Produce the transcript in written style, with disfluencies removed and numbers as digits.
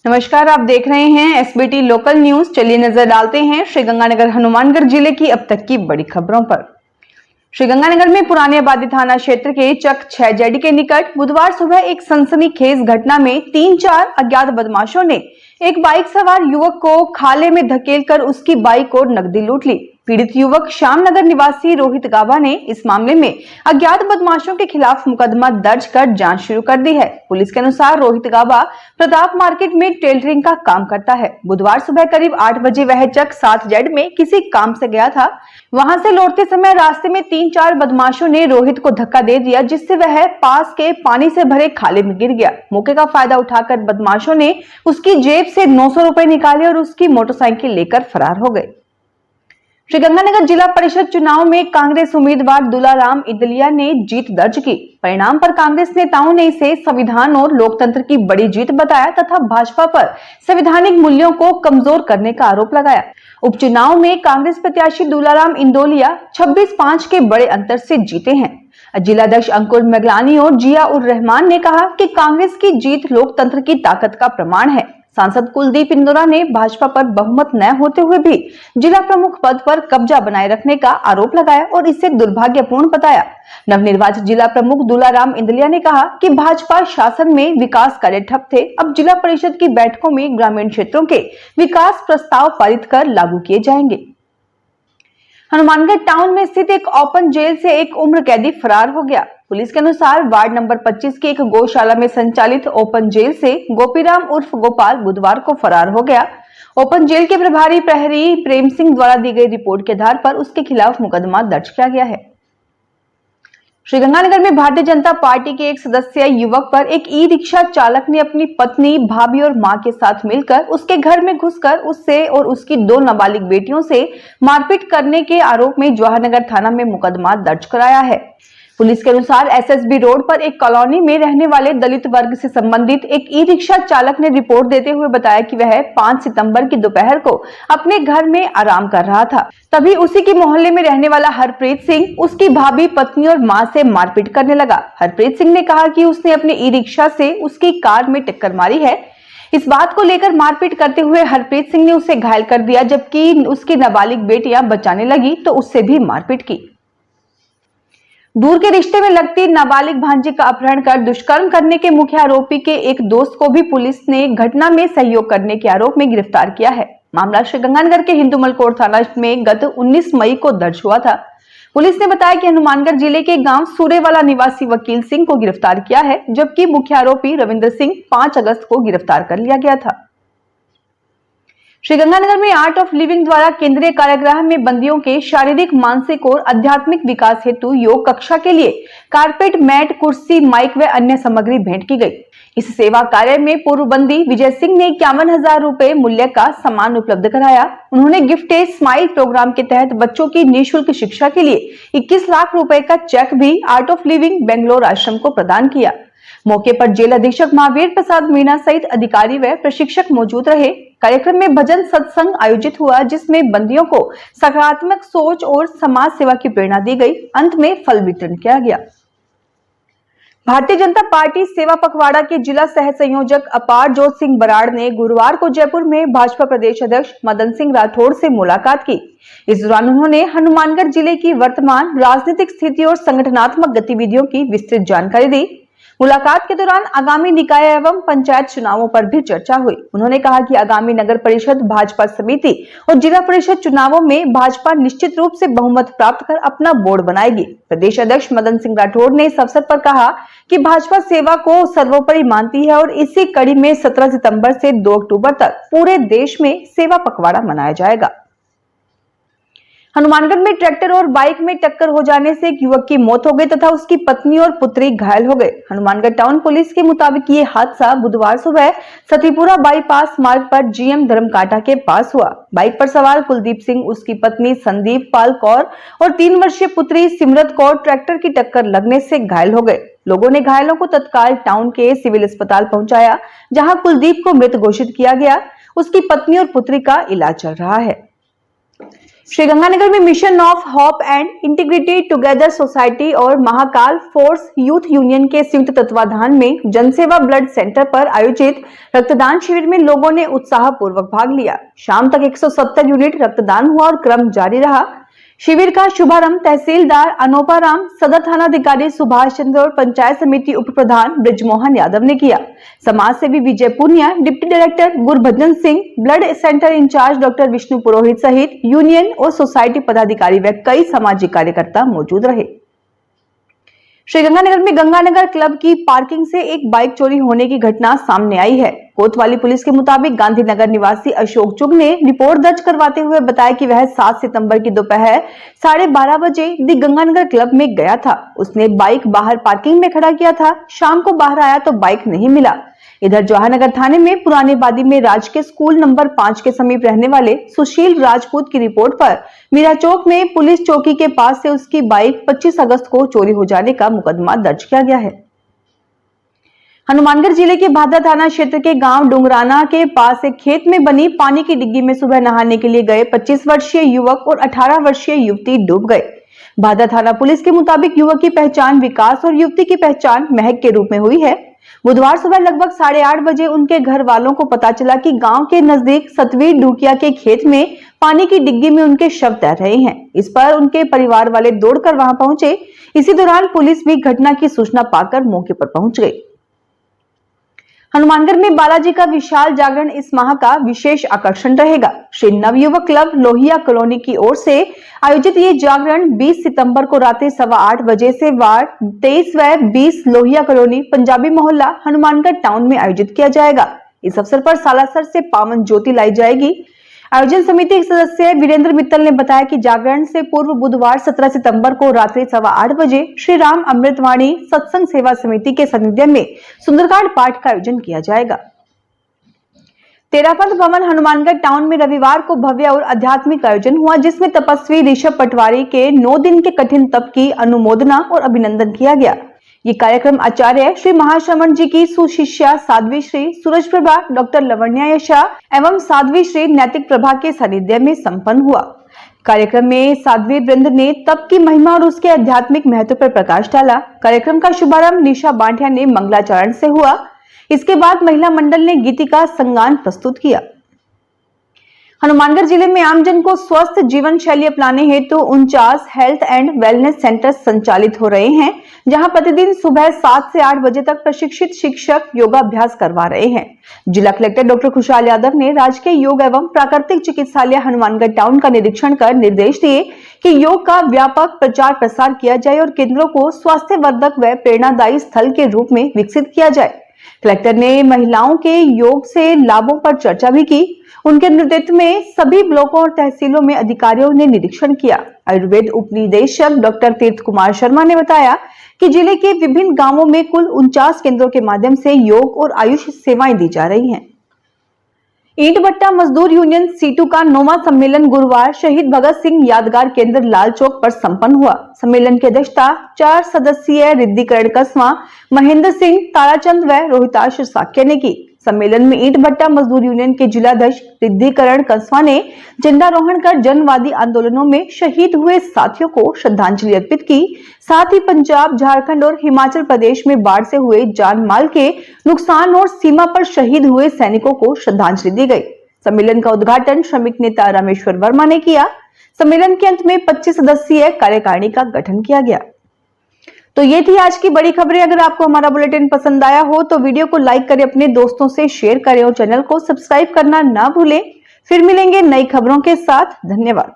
नमस्कार, आप देख रहे हैं एसबीटी लोकल न्यूज। चलिए नजर डालते हैं श्रीगंगानगर हनुमानगढ़ जिले की अब तक की बड़ी खबरों पर। श्रीगंगानगर में पुरानी आबादी थाना क्षेत्र के चक 6 जेडी के निकट बुधवार सुबह एक सनसनीखेज घटना में 3-4 अज्ञात बदमाशों ने एक बाइक सवार युवक को खाले में धकेलकर उसकी बाइक और नकदी लूट ली। पीड़ित युवक श्यामनगर निवासी रोहित गाबा ने इस मामले में अज्ञात बदमाशों के खिलाफ मुकदमा दर्ज कर जांच शुरू कर दी है। पुलिस के अनुसार रोहित गाबा प्रताप मार्केट में टेलरिंग का काम करता है। बुधवार सुबह करीब 8 बजे वह चक 7 जेड में किसी काम से गया था। वहां से लौटते समय रास्ते में 3-4 बदमाशों ने रोहित को धक्का दे दिया, जिससे वह पास के पानी से भरे खाले में गिर गया। मौके का फायदा उठाकर बदमाशों ने उसकी जेब से 900 रुपए निकाले और उसकी मोटरसाइकिल लेकर फरार हो गए। श्रीगंगानगर जिला परिषद चुनाव में कांग्रेस उम्मीदवार दुलाराम इंदलिया ने जीत दर्ज की। परिणाम पर कांग्रेस नेताओं ने इसे संविधान और लोकतंत्र की बड़ी जीत बताया तथा भाजपा पर संवैधानिक मूल्यों को कमजोर करने का आरोप लगाया। उपचुनाव में कांग्रेस प्रत्याशी दुलाराम इंदोलिया 26-5 के बड़े अंतर से जीते हैं। जिला अध्यक्ष अंकुर मेगलानी और जिया उर रहमान ने कहा कि कांग्रेस की जीत लोकतंत्र की ताकत का प्रमाण है। सांसद कुलदीप इंदौरा ने भाजपा पर बहुमत न होते हुए भी जिला प्रमुख पद पर कब्जा बनाए रखने का आरोप लगाया और इसे दुर्भाग्यपूर्ण बताया। नवनिर्वाचित जिला प्रमुख दुलाराम इंदलिया ने कहा कि भाजपा शासन में विकास कार्य ठप थे। अब जिला परिषद की बैठकों में ग्रामीण क्षेत्रों के विकास प्रस्ताव पारित कर लागू किए जाएंगे। हनुमानगढ़ टाउन में स्थित एक ओपन जेल से एक उम्र कैदी फरार हो गया। पुलिस के अनुसार वार्ड नंबर 25 की एक गौशाला में संचालित ओपन जेल से गोपीराम उर्फ गोपाल बुधवार को फरार हो गया। ओपन जेल के प्रभारी प्रहरी प्रेम सिंह द्वारा दी गई रिपोर्ट के आधार पर उसके खिलाफ मुकदमा दर्ज किया गया है। श्रीगंगानगर में भारतीय जनता पार्टी के एक सदस्य युवक पर एक ई रिक्शा चालक ने अपनी पत्नी, भाभी और मां के साथ मिलकर उसके घर में घुसकर उससे और उसकी 2 नाबालिग बेटियों से मारपीट करने के आरोप में जवाहरनगर थाना में मुकदमा दर्ज कराया है। पुलिस के अनुसार एसएसबी रोड पर एक कॉलोनी में रहने वाले दलित वर्ग से संबंधित एक ई रिक्शा चालक ने रिपोर्ट देते हुए बताया कि वह 5 सितंबर की दोपहर को अपने घर में आराम कर रहा था। तभी उसी के मोहल्ले में रहने वाला हरप्रीत सिंह उसकी भाभी, पत्नी और मां से मारपीट करने लगा। हरप्रीत सिंह ने कहा कि उसने अपने ई रिक्शा से उसकी कार में टक्कर मारी है। इस बात को लेकर मारपीट करते हुए हरप्रीत सिंह ने उसे घायल कर दिया, जबकि उसकी नाबालिग बेटियां बचाने लगी तो उससे भी मारपीट की। दूर के रिश्ते में लगती नाबालिग भांजी का अपहरण कर दुष्कर्म करने के मुख्य आरोपी के एक दोस्त को भी पुलिस ने घटना में सहयोग करने के आरोप में गिरफ्तार किया है। मामला श्रीगंगानगर के हिंदुमलकोट थाना में गत 19 मई को दर्ज हुआ था। पुलिस ने बताया कि हनुमानगढ़ जिले के गांव सूरेवाला निवासी वकील सिंह को गिरफ्तार किया है, जबकि मुख्य आरोपी रविंद्र सिंह 5 अगस्त को गिरफ्तार कर लिया गया था। श्रीगंगानगर में आर्ट ऑफ लिविंग द्वारा केंद्रीय कारागृह में बंदियों के शारीरिक, मानसिक और आध्यात्मिक विकास हेतु योग कक्षा के लिए कारपेट, मैट, कुर्सी, माइक व अन्य सामग्री भेंट की गई। इस सेवा कार्य में पूर्व बंदी विजय सिंह ने 51,000 रुपए मूल्य का सामान उपलब्ध कराया। उन्होंने गिफ्ट ए स्माइल प्रोग्राम के तहत बच्चों की निःशुल्क शिक्षा के लिए 21 लाख रुपए का चेक भी आर्ट ऑफ लिविंग बेंगलोर आश्रम को प्रदान किया। मौके पर जेल अधीक्षक महावीर प्रसाद मीणा सहित अधिकारी व प्रशिक्षक मौजूद रहे। कार्यक्रम में भजन सत्संग आयोजित हुआ, जिसमें बंदियों को सकारात्मक सोच और समाज सेवा की प्रेरणा दी गई। अंत में फल वितरण किया गया। भारतीय जनता पार्टी सेवा पखवाड़ा के जिला सह संयोजक अपार जोत सिंह बराड़ ने गुरुवार को जयपुर में भाजपा प्रदेश अध्यक्ष मदन सिंह राठौड़ से मुलाकात की। इस दौरान उन्होंने हनुमानगढ़ जिले की वर्तमान राजनीतिक स्थिति और संगठनात्मक गतिविधियों की विस्तृत जानकारी दी। मुलाकात के दौरान आगामी निकाय एवं पंचायत चुनावों पर भी चर्चा हुई। उन्होंने कहा कि आगामी नगर परिषद, भाजपा समिति और जिला परिषद चुनावों में भाजपा निश्चित रूप से बहुमत प्राप्त कर अपना बोर्ड बनाएगी। प्रदेश अध्यक्ष मदन सिंह राठौड़ ने इस अवसर पर कहा कि भाजपा सेवा को सर्वोपरि मानती है और इसी कड़ी में 17 सितंबर से 2 अक्टूबर तक पूरे देश में सेवा पखवाड़ा मनाया जाएगा। हनुमानगढ़ में ट्रैक्टर और बाइक में टक्कर हो जाने से एक युवक की मौत हो गई तथा उसकी पत्नी और पुत्री घायल हो गए। हनुमानगढ़ टाउन पुलिस के मुताबिक ये हादसा बुधवार सुबह सतीपुरा बाईपास मार्ग पर जीएम धर्मकांटा के पास हुआ। बाइक पर सवार कुलदीप सिंह, उसकी पत्नी संदीप पाल कौर और 3 वर्षीय पुत्री सिमरत कौर ट्रैक्टर की टक्कर लगने से घायल हो गए। लोगों ने घायलों को तत्काल टाउन के सिविल अस्पताल पहुंचाया, जहां कुलदीप को मृत घोषित किया गया। उसकी पत्नी और पुत्री का इलाज चल रहा है। श्रीगंगानगर में mission of hope and integrity together society और महाकाल फोर्स यूथ यूनियन के संयुक्त तत्वाधान में जनसेवा ब्लड सेंटर पर आयोजित रक्तदान शिविर में लोगों ने उत्साहपूर्वक भाग लिया। शाम तक 170 यूनिट रक्तदान हुआ और क्रम जारी रहा। शिविर का शुभारंभ तहसीलदार अनोपाराम, सदर थानाधिकारी सुभाष चंद्र और पंचायत समिति उप प्रधान ब्रिजमोहन यादव ने किया। समाज सेवी Vijay Punia, deputy director Gurbhajan Singh, blood centre incharge doctor Vishnu Purohit सहित यूनियन और सोसाइटी पदाधिकारी व कई सामाजिक कार्यकर्ता मौजूद रहे। श्रीगंगानगर में गंगानगर क्लब की पार्किंग से एक बाइक चोरी होने की घटना सामने आई है। कोतवाली पुलिस के मुताबिक गांधीनगर निवासी अशोक चुग ने रिपोर्ट दर्ज करवाते हुए बताया कि वह 7 सितंबर की दोपहर 12:30 बजे दी गंगानगर क्लब में गया था। उसने बाइक बाहर पार्किंग में खड़ा किया था। शाम को बाहर आया तो बाइक नहीं मिला। इधर जवाहरनगर थाने में पुराने बादी में राजकीय स्कूल नंबर 5 के समीप रहने वाले सुशील राजपूत की रिपोर्ट पर मीरा चौक में पुलिस चौकी के पास से उसकी बाइक 25 अगस्त को चोरी हो जाने का मुकदमा दर्ज किया गया है। हनुमानगढ़ जिले के भादरा थाना क्षेत्र के गांव डुंगराना के पास एक खेत में बनी पानी की डिग्गी में सुबह नहाने के लिए गए 25 वर्षीय युवक और 18 वर्षीय युवती डूब गए। भादरा थाना पुलिस के मुताबिक युवक की पहचान विकास और युवती की पहचान महक के रूप में हुई है। बुधवार सुबह लगभग 8:30 बजे उनके घर वालों को पता चला कि गांव के नजदीक सतवीर ढूकिया के खेत में पानी की डिग्गी में उनके शव तैर रहे हैं। इस पर उनके परिवार वाले दौड़कर वहां पहुंचे। इसी दौरान पुलिस भी घटना की सूचना पाकर मौके पर पहुंच गई। हनुमानगढ़ में बालाजी का विशाल जागरण इस माह का विशेष आकर्षण रहेगा। श्री नवयुवक क्लब लोहिया कॉलोनी की ओर से आयोजित ये जागरण 20 सितंबर को रात्रि 8:15 बजे से वार्ड 23 व 20 लोहिया कॉलोनी पंजाबी मोहल्ला हनुमानगढ़ टाउन में आयोजित किया जाएगा। इस अवसर पर सालासर से पावन ज्योति लाई जाएगी। आयोजन समिति के सदस्य वीरेंद्र मित्तल ने बताया कि जागरण से पूर्व बुधवार 17 सितंबर को रात्रि 8:15 बजे श्री राम अमृतवाणी सत्संग सेवा समिति के सानिध्य में सुंदरकांड पाठ का आयोजन किया जाएगा। तेरापंथ भवन हनुमानगढ़ टाउन में रविवार को भव्य और आध्यात्मिक आयोजन हुआ, जिसमें तपस्वी ऋषभ पटवारी के 9 दिन के कठिन तप की अनुमोदना और अभिनंदन किया गया। ये कार्यक्रम आचार्य श्री महाश्रमण जी की सुशिष्या साध्वी श्री सूरज प्रभा, डॉक्टर लवण्या यशा एवं साध्वी श्री नैतिक प्रभा के सानिध्य में संपन्न हुआ। कार्यक्रम में साध्वी वृंद ने तप की महिमा और उसके आध्यात्मिक महत्व पर प्रकाश डाला। कार्यक्रम का शुभारंभ निशा बांटिया ने मंगलाचरण से हुआ। इसके बाद महिला मंडल ने गीतिका संगान प्रस्तुत किया। हनुमानगढ़ जिले में आमजन को स्वस्थ जीवन शैली अपनाने हेतु 49 हेल्थ एंड वेलनेस सेंटर संचालित हो रहे हैं, जहां प्रतिदिन सुबह 7 से 8 बजे तक प्रशिक्षित शिक्षक योगाभ्यास करवा रहे हैं। जिला कलेक्टर डॉक्टर खुशहाल यादव ने राजकीय योग एवं प्राकृतिक चिकित्सालय हनुमानगढ़ टाउन का निरीक्षण कर निर्देश दिए कि योग का व्यापक प्रचार प्रसार किया जाए और केंद्रों को स्वास्थ्यवर्धक व प्रेरणादायी स्थल के रूप में विकसित किया जाए। कलेक्टर ने महिलाओं के योग से लाभों पर चर्चा भी की। उनके नेतृत्व में सभी ब्लॉकों और तहसीलों में अधिकारियों ने निरीक्षण किया। आयुर्वेद उप निदेशक डॉक्टर तीर्थ कुमार शर्मा ने बताया कि जिले के विभिन्न गांवों में कुल 49 केंद्रों के माध्यम से योग और आयुष सेवाएं दी जा रही हैं। ईंट भट्टा मजदूर यूनियन सीटू का 9वां सम्मेलन गुरुवार शहीद भगत सिंह यादगार केंद्र लाल चौक पर संपन्न हुआ। सम्मेलन की अध्यक्षता 4 सदस्यीय रिद्धिकरण कस्वां, महेंद्र सिंह, ताराचंद व रोहिताश साक्य ने की। सम्मेलन में ईंट भट्टा मजदूर यूनियन के जिलाध्यक्ष रिद्धिकरण कस्वां ने झंडारोहण कर जनवादी आंदोलनों में शहीद हुए साथियों को श्रद्धांजलि अर्पित की। साथ ही पंजाब, झारखंड और हिमाचल प्रदेश में बाढ़ से हुए जान माल के नुकसान और सीमा पर शहीद हुए सैनिकों को श्रद्धांजलि दी गई। सम्मेलन का उद्घाटन श्रमिक नेता रामेश्वर वर्मा ने किया। सम्मेलन के अंत में 25 सदस्यीय कार्यकारिणी का गठन किया गया। तो ये थी आज की बड़ी खबरें। अगर आपको हमारा बुलेटिन पसंद आया हो तो वीडियो को लाइक करें, अपने दोस्तों से शेयर करें और चैनल को सब्सक्राइब करना ना भूलें। फिर मिलेंगे नई खबरों के साथ। धन्यवाद।